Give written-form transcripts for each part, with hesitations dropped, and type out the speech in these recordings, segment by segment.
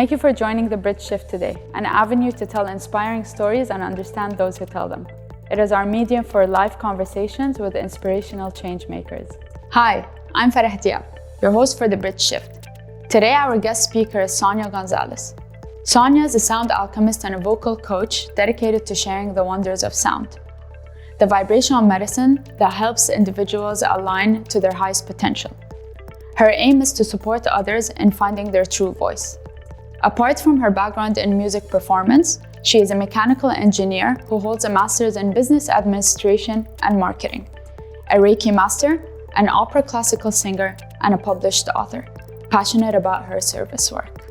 Thank you for joining The Bridge Shift today, an avenue to tell inspiring stories and understand those who tell them. It is our medium for live conversations with inspirational change makers. Hi, I'm Farah Diab, your host for The Bridge Shift. Today, our guest speaker is Sonia Gonzalez. Sonia is a sound alchemist and a vocal coach dedicated to sharing the wonders of sound, the vibrational medicine that helps individuals align to their highest potential. Her aim is to support others in finding their true voice. Apart from her background in music performance, she is a mechanical engineer who holds a master's in business administration and marketing, a Reiki Master, an opera classical singer, and a published author, passionate about her service work.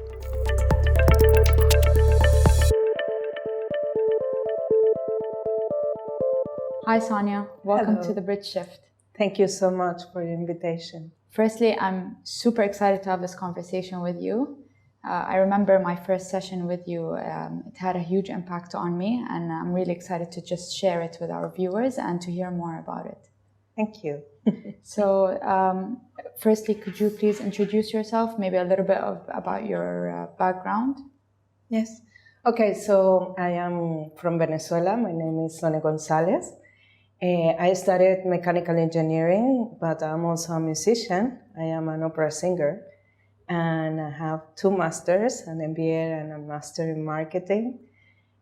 Hi Sonia, welcome Hello. to The Bridge Shift. Thank you so much for your invitation. Firstly, I'm super excited to have this conversation with you. I remember my first session with you, it had a huge impact on me, and I'm really excited to just share it with our viewers and to hear more about it. Thank you. So, firstly, could you please introduce yourself, maybe a little bit about your background? Yes. Okay, so I am from Venezuela. My name is Sonia Gonzalez. I studied mechanical engineering, but I'm also a musician. I am an opera singer. And I have 2 masters, an MBA and a master in marketing.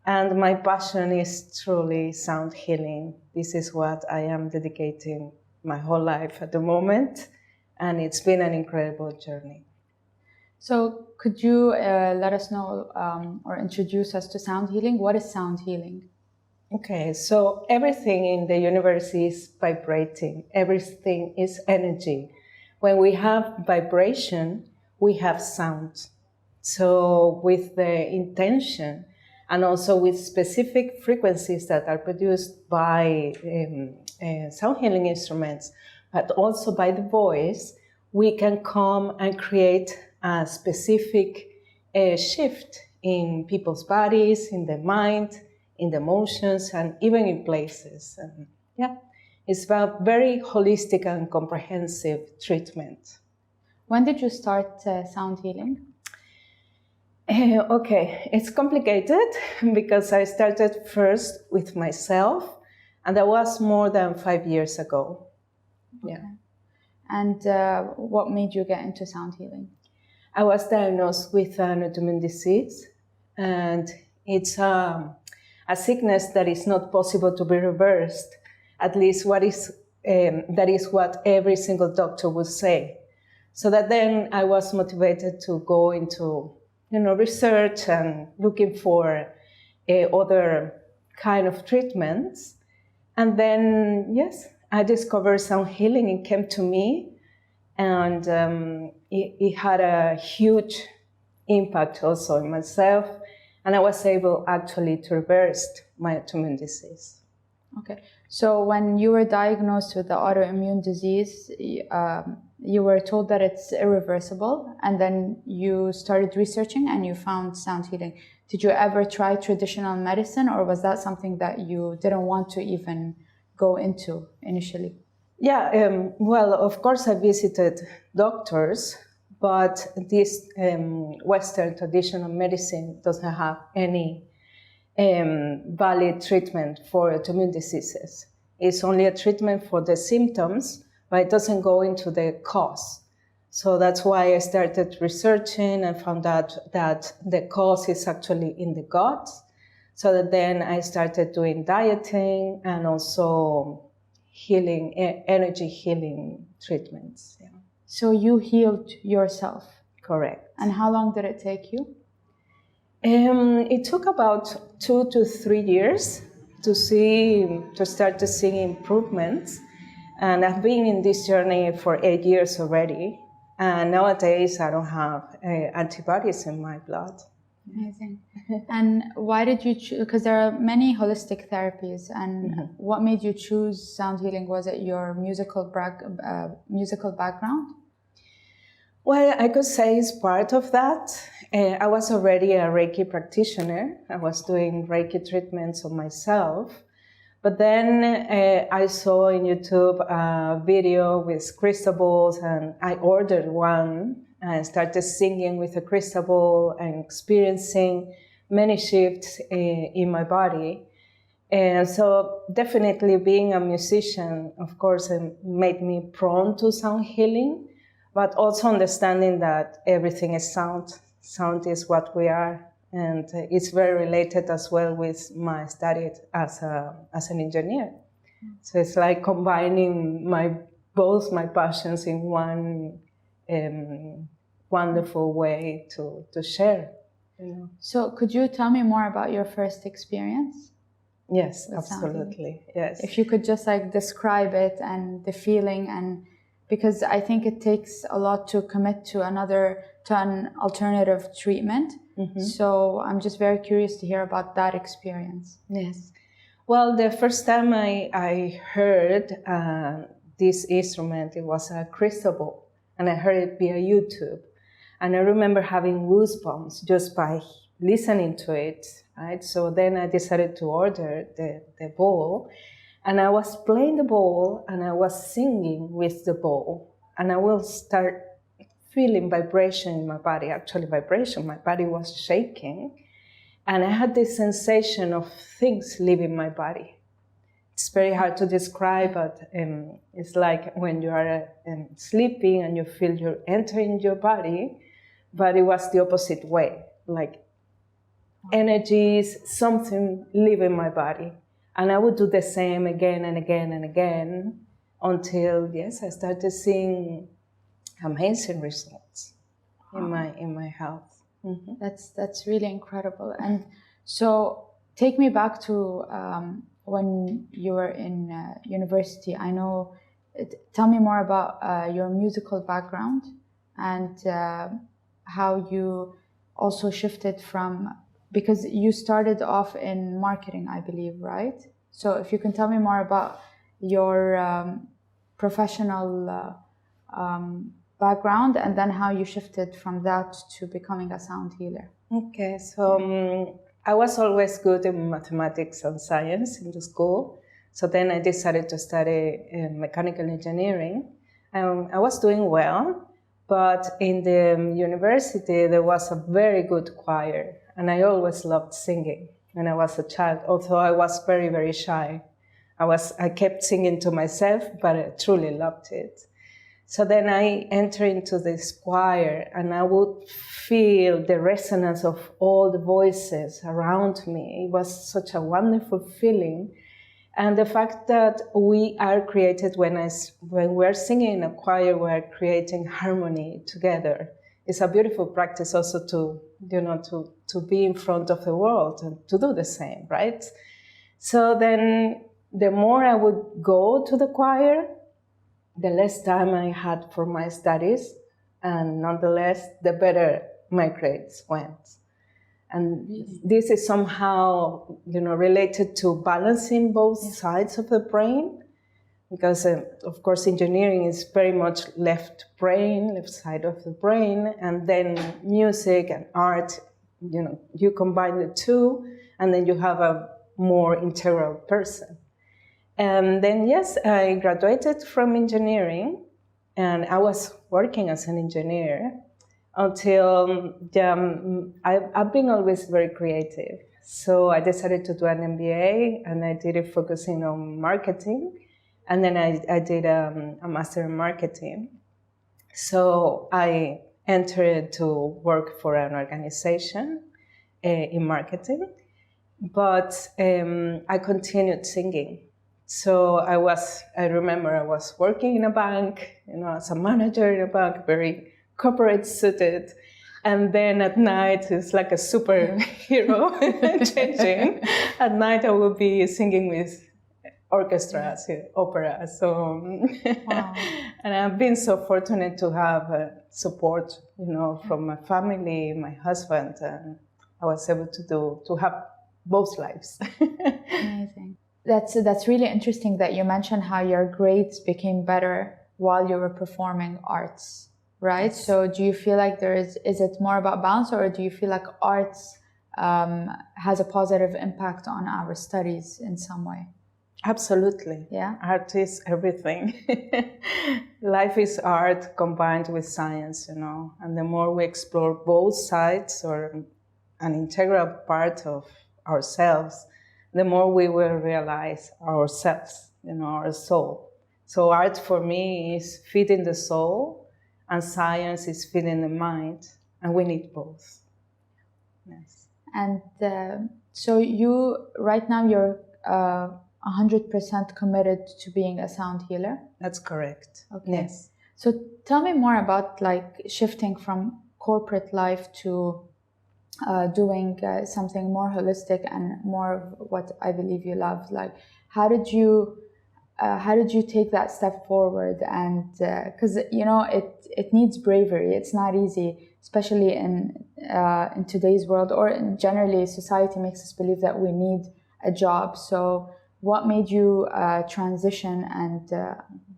And my passion is truly sound healing. This is what I am dedicating my whole life at the moment. And it's been an incredible journey. So could you let us know or introduce us to sound healing? What is sound healing? Okay, so everything in the universe is vibrating. Everything is energy. When we have vibration, we have sound. So with the intention and also with specific frequencies that are produced by sound healing instruments, but also by the voice, we can come and create a specific shift in people's bodies, in their mind, in the emotions, and even in places. It's about very holistic and comprehensive treatment. When did you start sound healing? Okay, it's complicated because I started first with myself, and that was more than 5 years ago. Okay. Yeah. And what made you get into sound healing? I was diagnosed with an autoimmune disease, and it's a sickness that is not possible to be reversed. At least that is what every single doctor would say. So that then I was motivated to go into, research and looking for other kind of treatments. And then, yes, I discovered sound healing. It came to me, and it had a huge impact also in myself. And I was able actually to reverse my autoimmune disease. Okay. So when you were diagnosed with the autoimmune disease, you were told that it's irreversible, and then you started researching and you found sound healing. Did you ever try traditional medicine, or was that something that you didn't want to even go into initially? Yeah, well, of course I visited doctors, but this Western traditional medicine doesn't have any valid treatment for autoimmune diseases. It's only a treatment for the symptoms, but it doesn't go into the cause. So that's why I started researching and found out that the cause is actually in the gut. So that then I started doing dieting and also healing, energy healing treatments. Yeah. So you healed yourself? Correct. And how long did it take you? It took about 2 to 3 years to start to see improvements. And I've been in this journey for 8 years already. And nowadays I don't have antibodies in my blood. Amazing. And why did you choose, because there are many holistic therapies, and what made you choose sound healing? Was it your musical background? Well, I could say it's part of that. I was already a Reiki practitioner. I was doing Reiki treatments on myself. But then I saw on YouTube a video with crystal balls, and I ordered one. I started singing with a crystal ball and experiencing many shifts in my body. And so definitely being a musician, of course, made me prone to sound healing, but also understanding that everything is sound. Sound is what we are. And it's very related as well with my study as an engineer. So it's like combining both my passions in one wonderful way to share. So could you tell me more about your first experience? Yes, absolutely. Yes. If you could just like describe it and the feeling, and because I think it takes a lot to commit to an alternative treatment. Mm-hmm. So I'm just very curious to hear about that experience. Yes. Well, the first time I heard this instrument, it was a crystal ball, and I heard it via YouTube. And I remember having goosebumps just by listening to it, right? So then I decided to order the bowl, and I was playing the bowl and I was singing with the bowl, and I will start feeling vibration in my body, actually vibration. My body was shaking, and I had this sensation of things leaving my body. It's very hard to describe, but it's like when you are sleeping and you feel you're entering your body, but it was the opposite way, like energies, something leaving my body. And I would do the same again and again and again until, yes, I started seeing amazing results in my health. Mm-hmm. That's really incredible. And so take me back to when you were in university. Tell me more about your musical background and how you also shifted from, because you started off in marketing, I believe, right? So if you can tell me more about your professional background and then how you shifted from that to becoming a sound healer. Okay, so I was always good in mathematics and science in the school. So then I decided to study mechanical engineering. I was doing well, but in the university there was a very good choir, and I always loved singing when I was a child, although I was very, very shy. I kept singing to myself, but I truly loved it. So then I entered into this choir, and I would feel the resonance of all the voices around me. It was such a wonderful feeling. And the fact that we are created, when we're singing in a choir, we're creating harmony together. It's a beautiful practice also to be in front of the world and to do the same, right? So then the more I would go to the choir, the less time I had for my studies, and nonetheless, the better my grades went. And this is somehow, related to balancing both sides of the brain, because of course engineering is very much left side of the brain, and then music and art, you combine the two, and then you have a more integral person. And then, yes, I graduated from engineering, and I was working as an engineer until I've been always very creative. So I decided to do an MBA, and I did it focusing on marketing. And then I did a master in marketing. So I entered to work for an organization in marketing, but I continued singing. So I remember I was working in a bank, as a manager in a bank, very corporate suited. And then at night, it's like a superhero changing. At night, I will be singing with orchestras, opera. So, wow. And I've been so fortunate to have support, from my family, my husband, and I was able to have both lives. Amazing. That's really interesting that you mentioned how your grades became better while you were performing arts, right? Yes. So do you feel like is it more about balance, or do you feel like arts has a positive impact on our studies in some way? Absolutely. Yeah. Art is everything. Life is art combined with science, and the more we explore both sides or an integral part of ourselves, the more we will realize ourselves, our soul. So art for me is feeding the soul and science is feeding the mind, and we need both. Yes. And so right now you're 100% committed to being a sound healer? That's correct. Okay. Yes. So tell me more about shifting from corporate life to doing something more holistic and more of what I believe you love. How did you take that step forward? And because it needs bravery. It's not easy, especially in today's world, or generally society makes us believe that we need a job. So what made you transition? And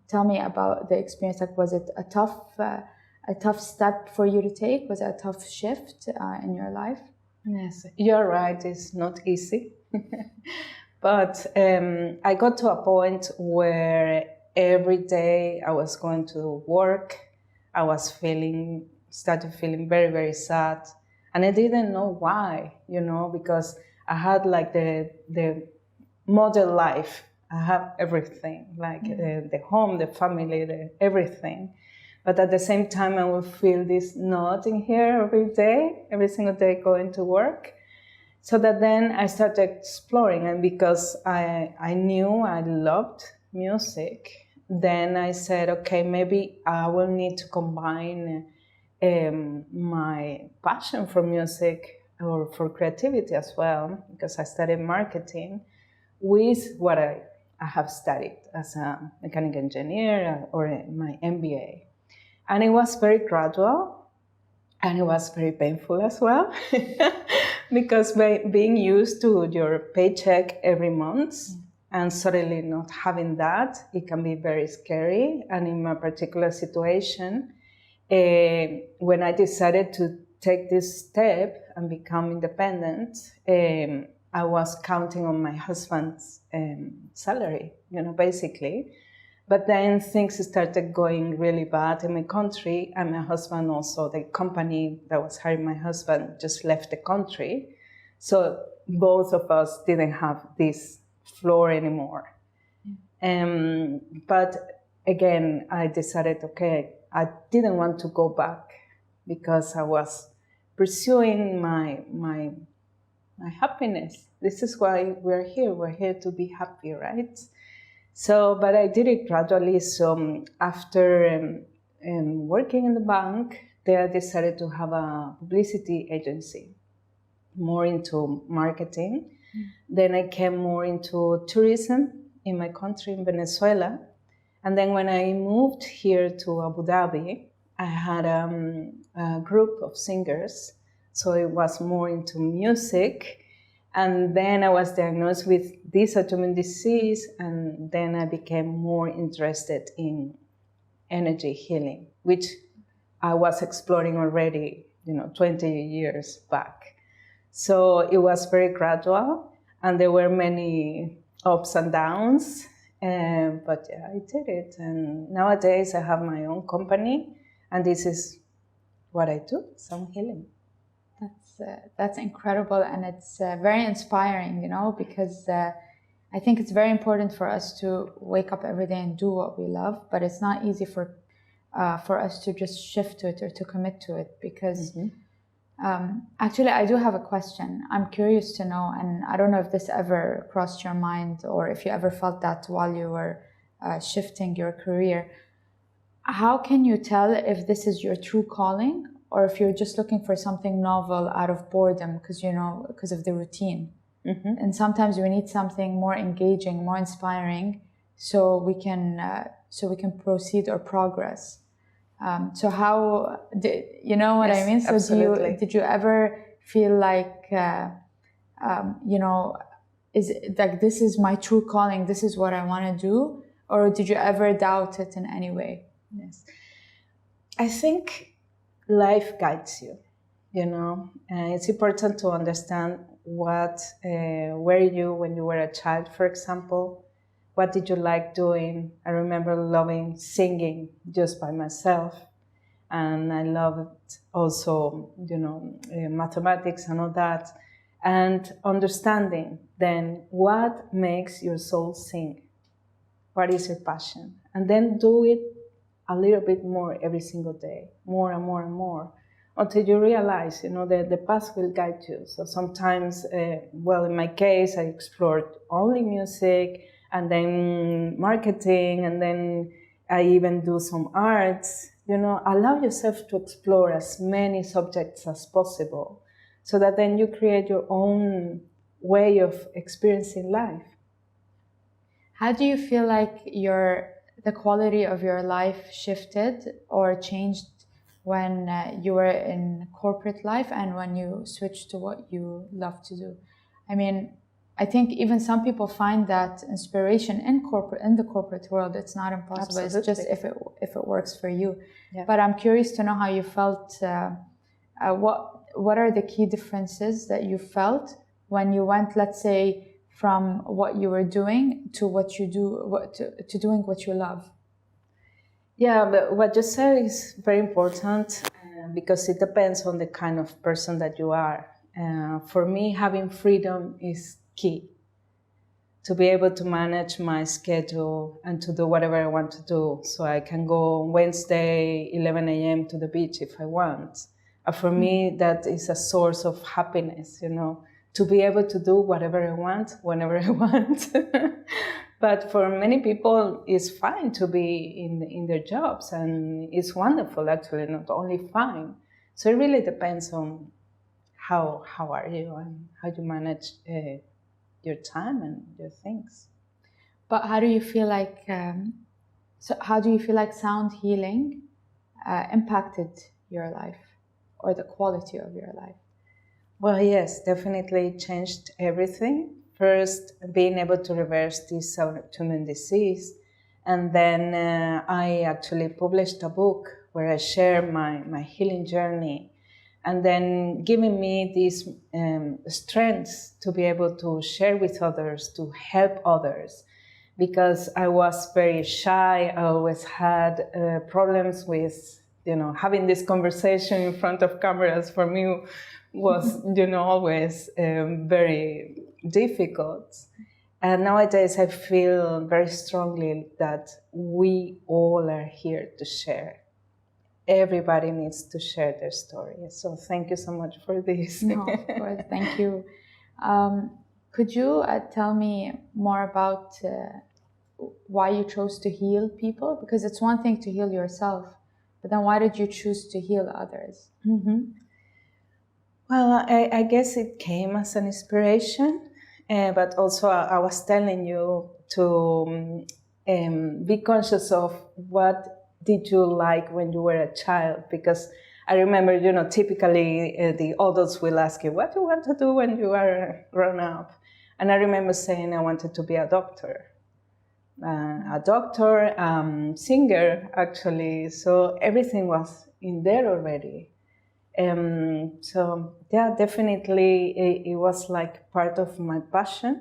tell me about the experience. Was it a tough step for you to take? Was it a tough shift in your life? Yes, you're right. It's not easy. But I got to a point where every day I was going to work, I was started feeling very, very sad. And I didn't know why, because I had the model life. I have everything, the home, the family, everything. But at the same time, I would feel this knot in here every single day going to work. So that then I started exploring, and because I knew I loved music, then I said, okay, maybe I will need to combine my passion for music or for creativity as well, because I studied marketing, with what I have studied as a mechanical engineer or my MBA. And it was very gradual, and it was very painful as well, because being used to your paycheck every month and suddenly not having that, it can be very scary. And in my particular situation, when I decided to take this step and become independent, I was counting on my husband's salary, basically. But then things started going really bad in my country, and my husband also, the company that was hiring my husband, just left the country. So both of us didn't have this floor anymore. But again, I decided, okay, I didn't want to go back because I was pursuing my happiness. This is why we're here. We're here to be happy, right? So, but I did it gradually. So after working in the bank, there I decided to have a publicity agency, more into marketing. Then I came more into tourism in my country, in Venezuela. And then when I moved here to Abu Dhabi, I had a group of singers. So it was more into music. And then I was diagnosed with this autoimmune disease, and then I became more interested in energy healing, which I was exploring already, 20 years back. So it was very gradual, and there were many ups and downs, but yeah, I did it. And nowadays I have my own company, and this is what I do, sound healing. That's incredible, and it's very inspiring, because I think it's very important for us to wake up every day and do what we love, but it's not easy for us to just shift to it or to commit to it, because actually I do have a question. I'm curious to know, and I don't know if this ever crossed your mind or if you ever felt that while you were shifting your career. How can you tell if this is your true calling, or if you're just looking for something novel out of boredom because of the routine? Mm-hmm. And sometimes we need something more engaging, more inspiring, so we can proceed or progress. So how you know what yes, I mean? So absolutely. did you ever feel like is it like, this is my true calling, this is what I want to do, or did you ever doubt it in any way? Yes, I think life guides you, and it's important to understand what were you when you were a child, for example, what did you like doing? I remember loving singing just by myself. And I loved also, mathematics and all that. And understanding then what makes your soul sing. What is your passion? And then do it a little bit more every single day, more and more and more, until you realize, that the path will guide you. So sometimes, in my case, I explored only music and then marketing, and then I even do some arts. Allow yourself to explore as many subjects as possible so that then you create your own way of experiencing life. How do you feel like the quality of your life shifted or changed when you were in corporate life and when you switched to what you love to do? I mean, I think even some people find that inspiration in the corporate world. It's not impossible. Absolutely. It's just if it works for you. Yeah. But I'm curious to know how you felt. What are the key differences that you felt when you went, let's say, from what you were doing to what you do, to doing what you love? Yeah, but what you said is very important because it depends on the kind of person that you are. For me, having freedom is key. To be able to manage my schedule and to do whatever I want to do. So I can go on Wednesday, 11 a.m. to the beach if I want. For me, that is a source of happiness, to be able to do whatever I want, whenever I want. But for many people, it's fine to be in their jobs, and it's wonderful, actually, not only fine. So it really depends on how are you and how you manage your time and your things. But how do you feel like? How do you feel like sound healing impacted your life or the quality of your life? Well, yes, definitely changed everything. First, being able to reverse this autoimmune disease. And then I actually published a book where I share my healing journey. And then giving me these strengths to be able to share with others, to help others. Because I was very shy, I always had problems with, having this conversation in front of cameras for me was, always very difficult. And nowadays I feel very strongly that we all are here to share. Everybody needs to share their story. So thank you so much for this. No, of course, thank you. Could you tell me more about why you chose to heal people? Because it's one thing to heal yourself, but then why did you choose to heal others? Mm-hmm. Well, I guess it came as an inspiration, but also I was telling you to be conscious of what did you like when you were a child, because I remember, typically the adults will ask you, what do you want to do when you are grown up? And I remember saying I wanted to be a doctor, singer, actually. So everything was in there already. So yeah, definitely it was like part of my passion,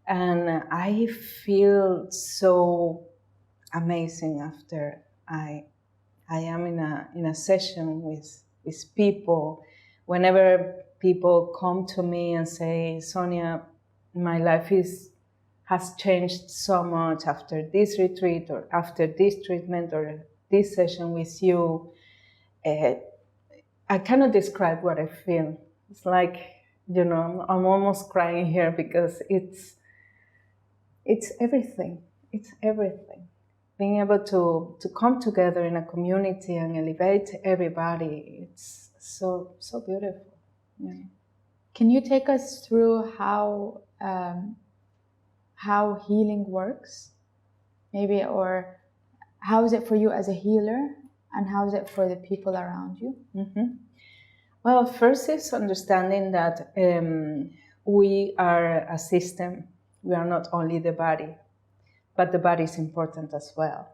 and I feel so amazing after I am in a session with people. Whenever people come to me and say, Sonia, my life has changed so much after this retreat or after this treatment or this session with you, I cannot describe what I feel. It's like, I'm almost crying here because it's everything. It's everything. Being able to come together in a community and elevate everybody, it's so beautiful. Yeah. Can you take us through how healing works, maybe, or how is it for you as a healer, and how is it for the people around you? Mm-hmm. Well, first is understanding that we are a system. We are not only the body, but the body is important as well.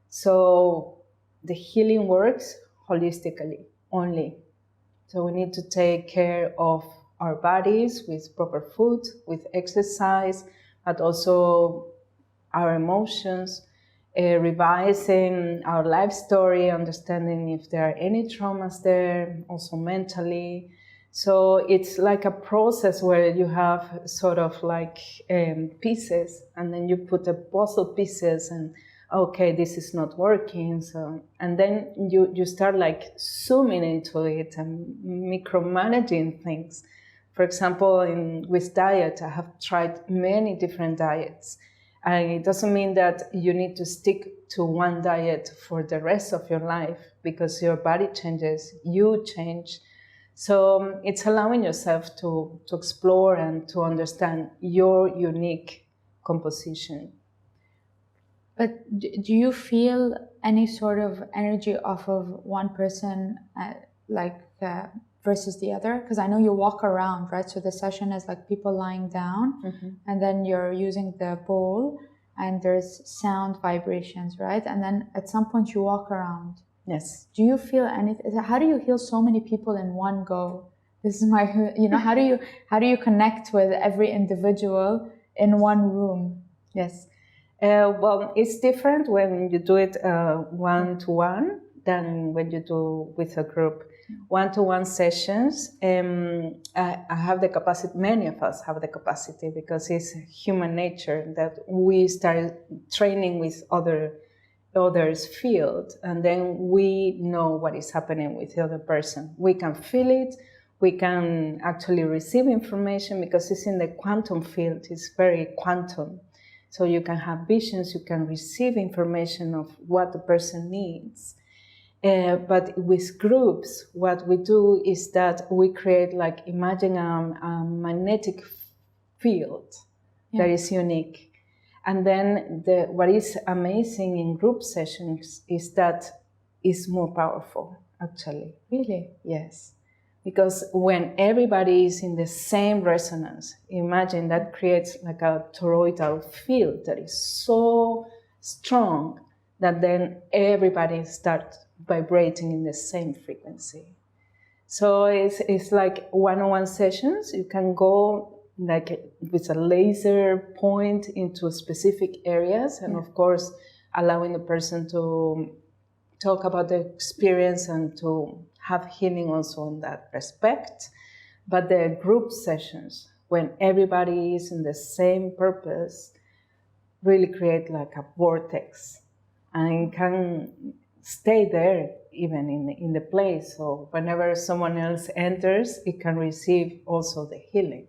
So the healing works holistically only. So we need to take care of our bodies with proper food, with exercise, but also our emotions, revising our life story, understanding if there are any traumas there, also mentally. So it's like a process where you have sort of like pieces, and then you put the puzzle pieces and okay, this is not working. So, and then you start like zooming into it and micromanaging things. For example, with diet, I have tried many different diets. And it doesn't mean that you need to stick to one diet for the rest of your life, because your body changes, you change. So it's allowing yourself to explore and to understand your unique composition. But do you feel any sort of energy off of one person, versus the other? Because I know you walk around, right? So the session is like people lying down, and then you're using the bowl, and there's sound vibrations, right? And then at some point you walk around. Yes. Do you feel anything? How do you heal so many people in one go? This is my, how do you connect with every individual in one room? Yes. Well, it's different when you do it one-to-one than when you do with a group. One-to-one sessions, I have the capacity, many of us have the capacity, because it's human nature that we start training with others' field, and then we know what is happening with the other person. We can feel it, we can actually receive information, because it's in the quantum field, it's very quantum. So you can have visions, you can receive information of what the person needs. But with groups, what we do is that we create, like, imagine a magnetic field that is unique. And then what is amazing in group sessions is that it's more powerful, actually. Really? Yes. Because when everybody is in the same resonance, imagine that creates like a toroidal field that is so strong that then everybody starts vibrating in the same frequency. So it's like one-on-one sessions. You can go like with a laser point into specific areas, and of course allowing the person to talk about the experience and to have healing also in that respect. But the group sessions, when everybody is in the same purpose, really create like a vortex, and can stay there even in the place. So whenever someone else enters, it can receive also the healing.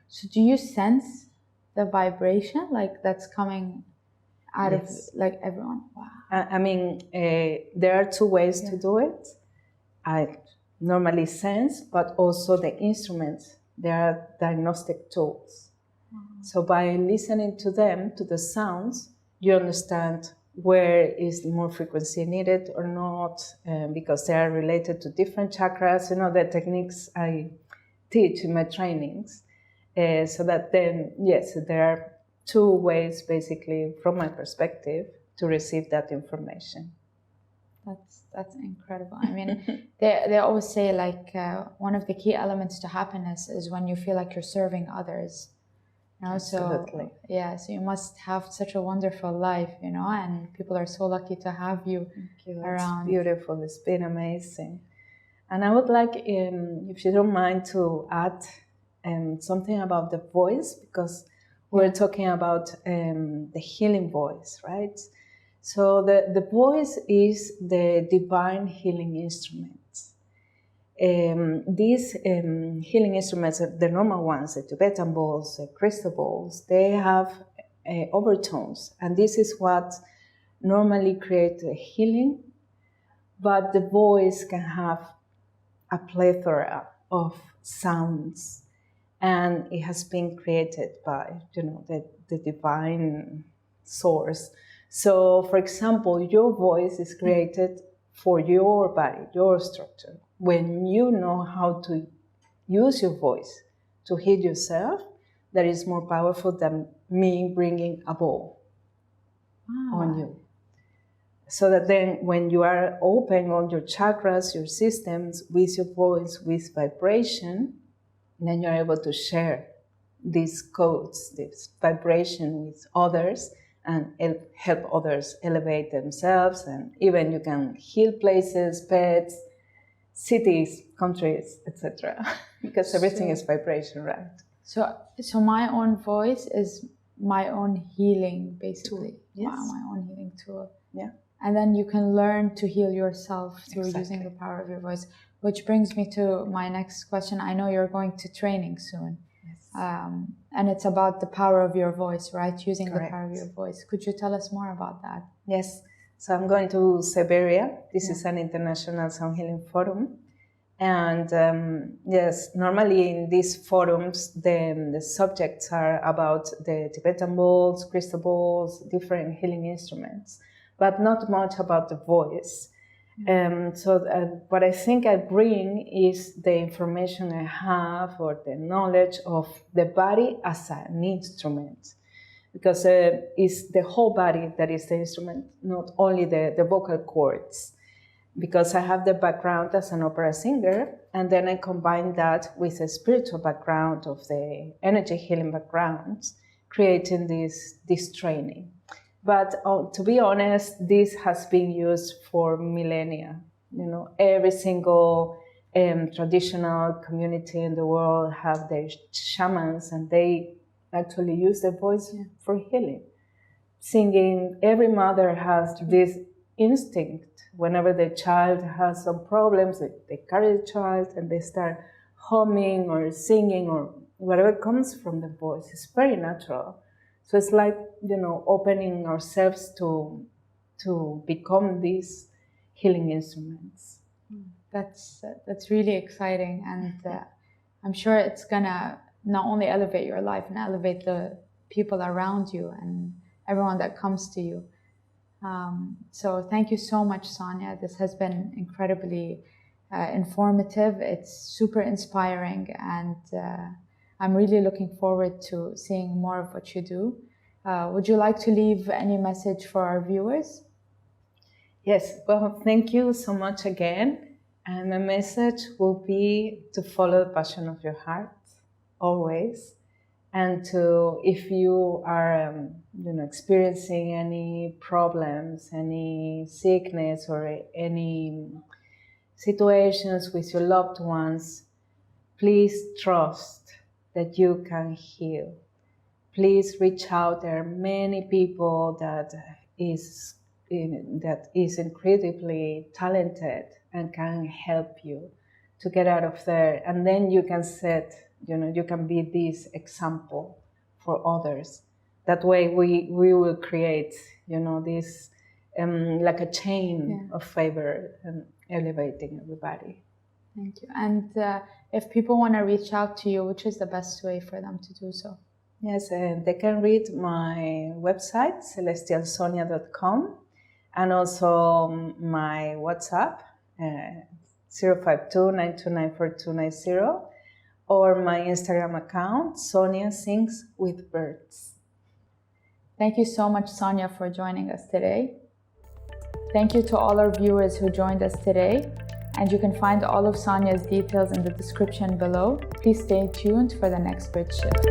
So do you sense the vibration like that's coming out of like everyone? Wow. I mean, there are two ways to do it. I normally sense, but also the instruments. They are diagnostic tools. So by listening to them, to the sounds, you understand where is more frequency needed or not, because they are related to different chakras. You know, the techniques I teach in my trainings. So that then, yes, there are two ways, basically, from my perspective, to receive that information. That's incredible. I mean, they always say like one of the key elements to happiness is when you feel like you're serving others. You know, Absolutely. So you must have such a wonderful life, you know, and people are so lucky to have you around. It's beautiful. It's been amazing. And I would like, if you don't mind, to add something about the voice, because we're talking about the healing voice, right? So the voice is the divine healing instrument. These healing instruments, the normal ones, the Tibetan bowls, the crystal bowls, they have overtones, and this is what normally creates the healing. But the voice can have a plethora of sounds, and it has been created by, you know, the divine source. So, for example, your voice is created for your body, your structure. When you know how to use your voice to heal yourself, that is more powerful than me bringing a bowl on you. So that then when you are open on your chakras, your systems, with your voice, with vibration, then you're able to share these codes, this vibration with others, and help others elevate themselves. And even you can heal places, pets, cities, countries, etc. because everything is vibration, right? So my own voice is my own healing, basically. Yes. Wow, my own healing tool. Yeah. And then you can learn to heal yourself through using the power of your voice. Which brings me to my next question. I know you're going to training soon. Yes. And it's about the power of your voice, right? Using Correct. the power of your voice. Could you tell us more about that? Yes. So I'm going to Siberia. This is an international sound healing forum. And yes, normally in these forums, the subjects are about the Tibetan bowls, crystal bowls, different healing instruments, but not much about the voice. So what I think I bring is the information I have or the knowledge of the body as an instrument, because it's the whole body that is the instrument, not only the vocal cords. Because I have the background as an opera singer, and then I combine that with a spiritual background of the energy healing backgrounds, creating this training. But to be honest, this has been used for millennia. You know, every single traditional community in the world have their shamans, and they actually use their voice for healing. Singing, every mother has this instinct. Whenever the child has some problems, they carry the child and they start humming or singing or whatever comes from the voice. It's very natural. So it's like, you know, opening ourselves to become these healing instruments. That's really exciting, and I'm sure it's gonna not only elevate your life and elevate the people around you and everyone that comes to you. So thank you so much, Sonia. This has been incredibly informative. It's super inspiring, and I'm really looking forward to seeing more of what you do. Would you like to leave any message for our viewers? Yes, well, thank you so much again. And my message will be to follow the passion of your heart, always. And to, if you are, experiencing any problems, any sickness, or any situations with your loved ones, please trust that you can heal. Please reach out. There are many people that is incredibly talented and can help you to get out of there. And then you can you can be this example for others. That way we will create, this like a chain of favor and elevating everybody. Thank you. And if people want to reach out to you, which is the best way for them to do so? Yes, they can read my website, celestialsonia.com, and also my WhatsApp, 052-929-4290, or my Instagram account, Sonia Sings with Birds. Thank you so much, Sonia, for joining us today. Thank you to all our viewers who joined us today. And you can find all of Sonia's details in the description below. Please stay tuned for the next Bridge Shift.